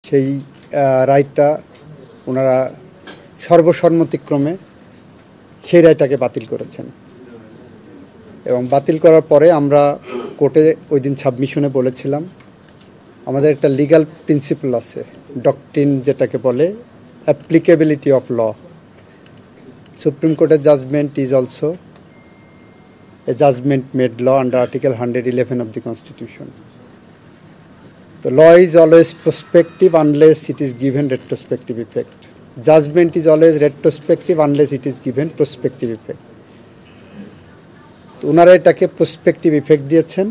সেই রায়টা ওনারা সর্বসম্মতিক্রমে সেই রায়টাকে বাতিল করেছেন। এবং বাতিল করার পরে আমরা কোর্টে ওই দিন সাবমিশনে বলেছিলাম আমাদের একটা লিগ্যাল প্রিন্সিপাল আছে, ডক্ট্রিন যেটাকে বলে অ্যাপ্লিকেবিলিটি অফ ল। সুপ্রিম কোর্টের judgment is also a judgment made law under article 111 of the Constitution. The law is always prospective unless it is given retrospective effect. Judgment is always retrospective unless it is given prospective effect. তো ওনারা এটাকে prospective effect দিয়েছেন,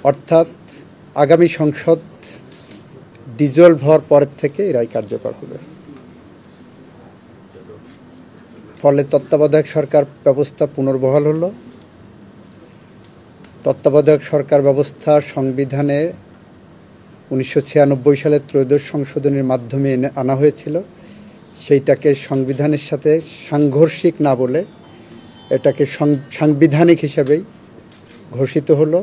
অর্থাৎ আগামী সংসদ dissolved হওয়ার পরের থেকে এই রায় কার্যকর হবে। ফলে তত্ত্বাবধায়ক সরকার ব্যবস্থা পুনর্বহাল হলো। তত্ত্বাবধায়ক সরকার ব্যবস্থা সংবিধানে 1996 সালের ত্রয়োদশ সংশোধনীর মাধ্যমে আনা হয়েছিল। সেইটাকে সংবিধানের সাথে সাংঘর্ষিক না বলে এটাকে সাংবিধানিক হিসাবেই ঘোষিত হলো।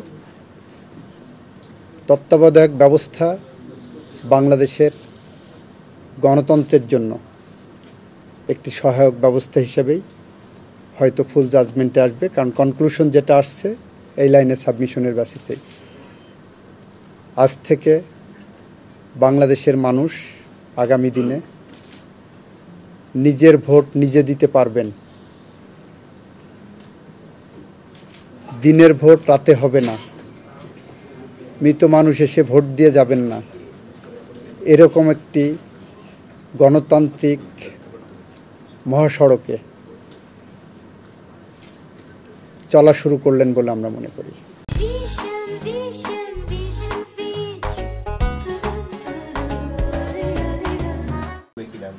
তত্ত্বাবধায়ক ব্যবস্থা বাংলাদেশের গণতন্ত্রের জন্য একটি সহায়ক ব্যবস্থা হিসেবেই হয়তো ফুল জাজমেন্টে আসবে, কারণ কনক্লুশন যেটা আসছে এই লাইনে সাবমিশনের বেসিসেই। আজ থেকে বাংলাদেশের মানুষ আগামী দিনে নিজের ভোট নিজে দিতে পারবেন। দিনের ভোট রাতে হবে না, মৃত মানুষ এসে ভোট দিয়ে যাবেন না, এরকম একটি গণতান্ত্রিক মহাসড়কে চলা শুরু করলেন বলে আমরা মনে করি।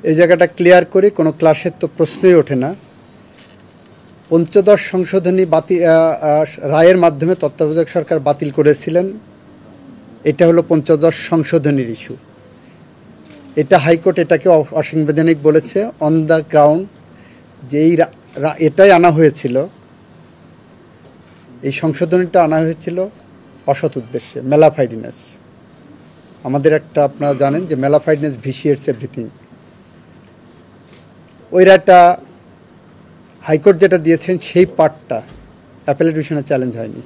এই জায়গাটা ক্লিয়ার করি, কোনো ক্লাসের তো প্রশ্নই ওঠে না। পঞ্চদশ সংশোধনী রায়ের মাধ্যমে তত্ত্বাবধায়ক সরকার বাতিল করেছিলেন, এটা হলো পঞ্চদশ সংশোধনীর ইস্যু। এটা হাইকোর্ট এটাকে অসাংবিধানিক বলেছে অন দ্য গ্রাউন্ড যে এটাই আনা হয়েছিল, এই সংশোধনীটা আনা হয়েছিল অসৎ উদ্দেশ্যে, ম্যালাফাইডনেস। আমাদের একটা আপনারা জানেন যে ম্যালাফাইডনেস ভিসিয়েটস এভরিথিং। ওই রায়টা হাইকোর্ট যেটা দিয়েছেন সেই পার্টটা অ্যাপেলেট ডিভিশনে চ্যালেঞ্জ হয়নি,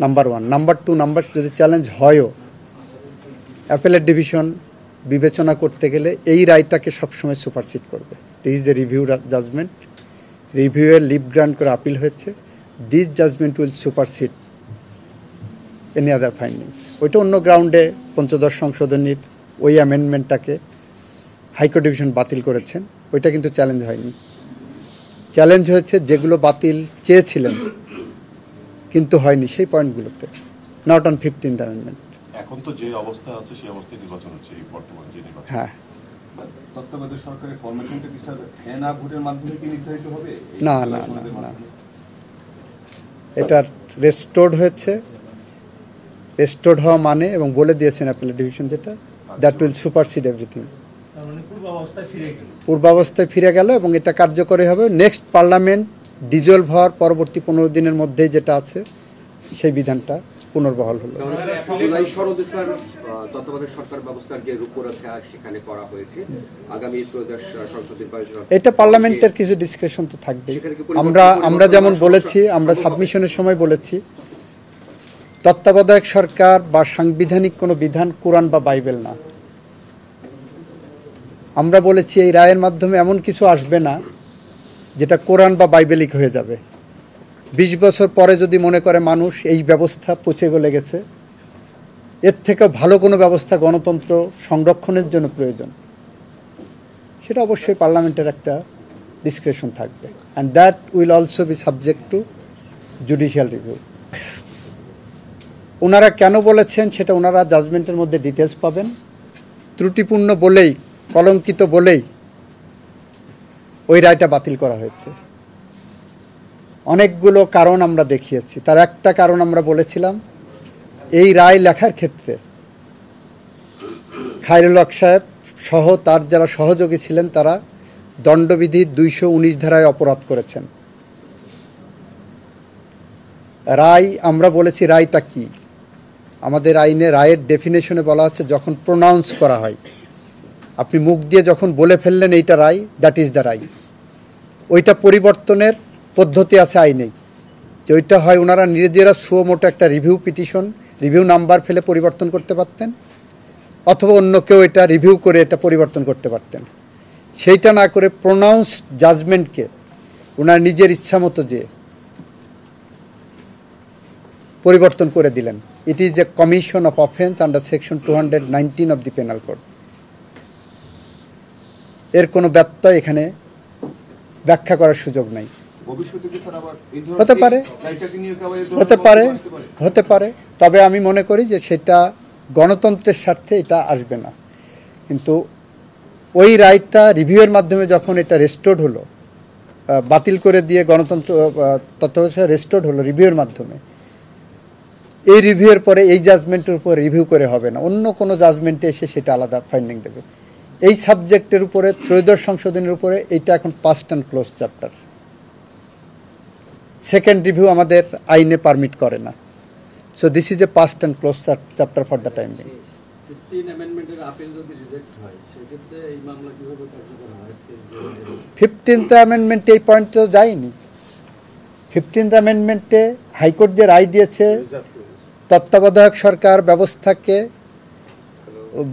নাম্বার 1। নাম্বার 2, যদি চ্যালেঞ্জ হয়ও অ্যাপেলেট ডিভিশন বিবেচনা করতে গেলে এই রায়টাকে সবসময় সুপারসিড করবে। This is a review judgement, রিভিউয়ের লিভ গ্রান্ট করে আপিল হয়েছে। This judgement will supersede any other findings. ওইটা অন্য গ্রাউন্ডে পঞ্চদশ সংশোধনীর ওই অ্যামেন্ডমেন্টটাকে হাইকোর্ট ডিভিশন বাতিল করেছেন, ওইটা কিন্তু চ্যালেঞ্জ হয়নি। চ্যালেঞ্জ হয়েছে যেগুলো বাতিল চেয়েছিলেন কিন্তু হয়নি সেই পয়েন্টগুলোতে, নট অন 15th অ্যামেন্ডমেন্ট। এখন তো যে অবস্থা আছে সেই অবস্থায় নির্বাচন হচ্ছে, এই বর্তমান যে নির্বাচন। হ্যাঁ, তত্ত্বাবধায়ক সরকারের ফরমেশনটা কি স্যার হ্যাঁ না ভোটের মাধ্যমে কি নির্ধারিত হবে? না, এটা রেস্টোর্ড হয়েছে। রেস্টোর্ড হওয়া মানে, এবং বলে দিয়েছেন অ্যাপেলেট ডিভিশন যেটা, দ্যাট উইল সুপারসিড এভরিথিং। পূর্বাবস্থায় ফিরে গেল এবং এটা কার্যকরী হবে নেক্সট পার্লামেন্ট ডিজলভ হওয়ার পরবর্তী 15 দিনের মধ্যেই যেটা আছে সেই বিধানটা পুনর্বহাল হলো। এটা পার্লামেন্টের কিছু ডিসকাশন তো থাকবেই। আমরা যেমন বলেছি, আমরা সাবমিশনের সময় বলেছি তত্ত্বাবধায়ক সরকার বা সাংবিধানিক কোনো বিধান কোরআন বা বাইবেল না। আমরা বলেছি এই রায়ের মাধ্যমে এমন কিছু আসবে না যেটা কোরআন বা বাইবেলিক হয়ে যাবে। 20 বছর পরে যদি মনে করে মানুষ এই ব্যবস্থা পচে গলে গেছে, এর থেকে ভালো কোনো ব্যবস্থা গণতন্ত্র সংরক্ষণের জন্য প্রয়োজন, সেটা অবশ্যই পার্লামেন্টের একটা ডিসক্রিপশন থাকবে, and that will also be subject to judicial review. ওনারা কেন বলেছেন সেটা ওনারা জাজমেন্টের মধ্যে ডিটেলস পাবেন। ত্রুটিপূর্ণ বলেই, কলঙ্কিত বলেই ওই রায়টা বাতিল করা হয়েছে। অনেকগুলো কারণ আমরা দেখিয়েছি, তার একটা কারণ আমরা বলেছিলাম এই রায় লেখার ক্ষেত্রে খায়রুল হক সাহেব সহ তার যারা সহযোগী ছিলেন তারা দণ্ডবিধির 219 ধারায় অপরাধ করেছেন। রায়, আমরা বলেছি রায়টা কি, আমাদের আইনে রায়ের ডেফিনেশনে বলা হচ্ছে যখন প্রোনাউন্স করা হয়, আপনি মুখ দিয়ে যখন বলে ফেললেন এইটা রায়, দ্যাট ইজ দ্য রায়। ওইটা পরিবর্তনের পদ্ধতি আছে আইনেই, যে ওইটা হয় ওনারা নিজেরা সুমোটো একটা রিভিউ পিটিশন, রিভিউ নাম্বার ফেলে পরিবর্তন করতে পারতেন, অথবা অন্য কেউ এটা রিভিউ করে এটা পরিবর্তন করতে পারতেন। সেইটা না করে প্রোনাউন্স জাজমেন্টকে ওনার নিজের ইচ্ছা মতো যে পরিবর্তন করে দিলেন। It is a commission of offence under section 219 of the penal code. এর কোনো ব্যত্যয় এখানে ব্যাখ্যা করার সুযোগ নাই। ভবিষ্যতে কি স্যার আবার এই হতে পারে, রায়টাকে নিয়ে কি আবার এই ধরনের হতে পারে, মন্তব্য আসতে পারে? হতে পারে। তবে আমি মনে করি যে সেটা গণতন্ত্রের স্বার্থে এটা আসবে না। কিন্তু ওই রাইটটা রিভিউয়ের মাধ্যমে যখন এটা রেস্টোর্ড হলো, বাতিল করে দিয়ে গণতন্ত্র তথ্য রেস্টোর্ড হলো রিভিউয়ের মাধ্যমে, এই রিভিউয়ের পরে এই জাজমেন্টের উপর রিভিউ করে হবে না, অন্য কোনো জাজমেন্টে এসে সেটা আলাদা ফাইন্ডিং দেবে। এই সাবজেক্টের উপরে ত্রয়োদশ সংশোধনের উপরে এইটা এখন past and close chapter. Second review আমাদের আইনে পারমিট করে না। So this is a past and close chapter for the time being. 15 অ্যামেন্ডমেন্টের আপিল যদি রিজেক্ট হয় সেক্ষেত্রে এই মামলা কিভাবে কার্যকর হয়? 15th অ্যামেন্ডমেন্টে এই পয়েন্ট তো যায়নি। 15th অ্যামেন্ডমেন্টে হাইকোর্ট যে রায় দিয়েছে তত্ত্বাবধায়ক সরকার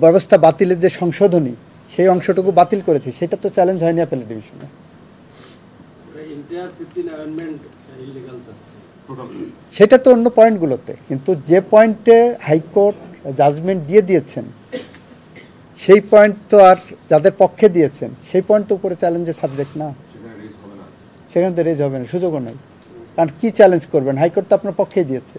ব্যবস্থা বাতিলের যে সংশোধনী, সেই অংশটুকু বাতিল করেছে, সেটা তো চ্যালেঞ্জ হয়নি অ্যাপেলেট ডিভিশনে। ইন্টার 15 অ্যামেন্ডমেন্ট ইলিগাল চাচ্ছে। সেটা তো অন্য পয়েন্টগুলোতে, কিন্তু যে পয়েন্টে হাইকোর্ট জাজমেন্ট দিয়ে দিয়েছেন সেই পয়েন্ট তো আর যাদের পক্ষে দিয়েছেন সেই পয়েন্ট তো উপরে চ্যালেঞ্জের সাবজেক্ট না, সেখানে রেজ হবে না। সেখানে তো রেজ হবে না, সুযোগও নেই। কারণ কী চ্যালেঞ্জ করবেন? হাইকোর্ট তো আপনার পক্ষেই দিয়েছে।